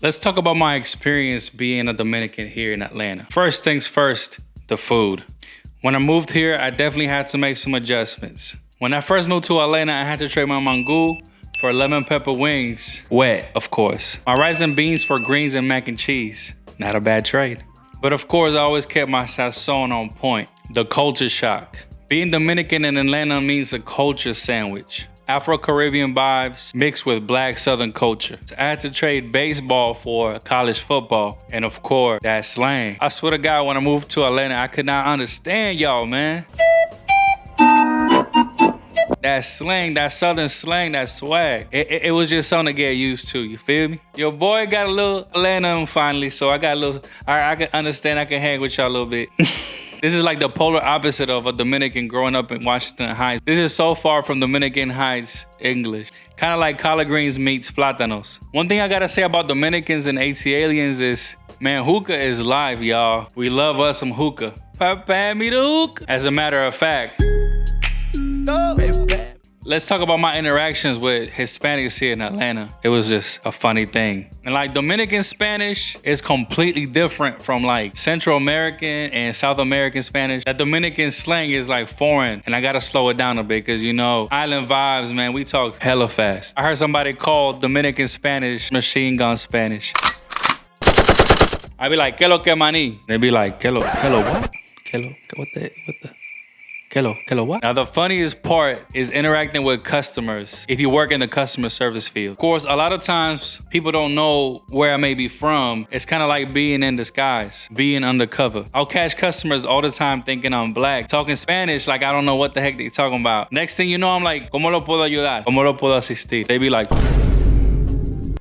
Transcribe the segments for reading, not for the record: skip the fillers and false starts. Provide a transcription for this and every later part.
Let's talk about my experience being a Dominican here in Atlanta. First things first, the food. When I moved here, I definitely had to make some adjustments. When I first moved to Atlanta, I had to trade my mangú for lemon pepper wings. Wet, of course. My rice and beans for greens and mac and cheese. Not a bad trade. But of course, I always kept my sazon on point. The culture shock. Being Dominican in Atlanta means a culture sandwich. Afro-Caribbean vibes mixed with black Southern culture. I had to trade baseball for college football. And of course, that slang. I swear to God, when I moved to Atlanta, I could not understand y'all, man. That slang, that Southern slang, that swag. It was just something to get used to, you feel me? Your boy got a little Atlanta finally, so I got a little, I can understand, I can hang with y'all a little bit. This is like the polar opposite of a Dominican growing up in Washington Heights. This is so far from Dominican Heights English. Kind of like collard greens meets plátanos. One thing I gotta say about Dominicans and ATLians is, man, hookah is live, y'all. We love us some hookah. Papa me the hookah. As a matter of fact, let's talk about my interactions with Hispanics here in Atlanta. It was just a funny thing. And like Dominican Spanish is completely different from like Central American and South American Spanish. That Dominican slang is like foreign, and I gotta slow it down a bit because you know, island vibes, man, we talk hella fast. I heard somebody call Dominican Spanish machine gun Spanish. I be like, "Que lo que maní?" They be like, "Que lo what? What the? Kelo what?" Now the funniest part is interacting with customers if you work in the customer service field. Of course, a lot of times people don't know where I may be from. It's kind of like being in disguise, being undercover. I'll catch customers all the time thinking I'm black, talking Spanish like I don't know what the heck they're talking about. Next thing you know, I'm like, "¿Cómo lo puedo ayudar? ¿Cómo lo puedo asistir?" They be like,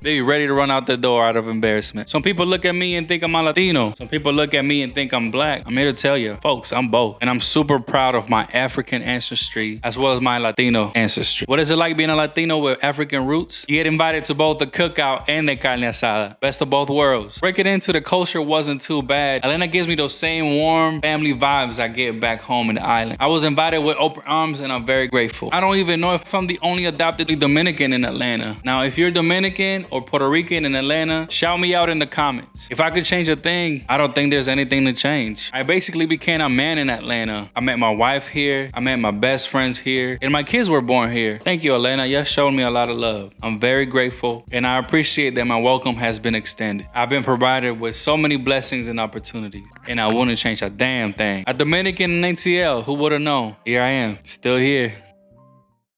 they be ready to run out the door out of embarrassment. Some people look at me and think I'm a Latino. Some people look at me and think I'm black. I'm here to tell you, folks, I'm both. And I'm super proud of my African ancestry as well as my Latino ancestry. What is it like being a Latino with African roots? You get invited to both the cookout and the carne asada. Best of both worlds. Breaking into the culture wasn't too bad. Atlanta gives me those same warm family vibes I get back home in the island. I was invited with open arms and I'm very grateful. I don't even know if I'm the only adopted Dominican in Atlanta. Now, if you're Dominican or Puerto Rican in Atlanta, shout me out in the comments. If I could change a thing, I don't think there's anything to change. I basically became a man in Atlanta. I met my wife here. I met my best friends here. And my kids were born here. Thank you, Atlanta. You showed me a lot of love. I'm very grateful. And I appreciate that my welcome has been extended. I've been provided with so many blessings and opportunities. And I wouldn't change a damn thing. A Dominican in ATL, who would have known? Here I am, still here.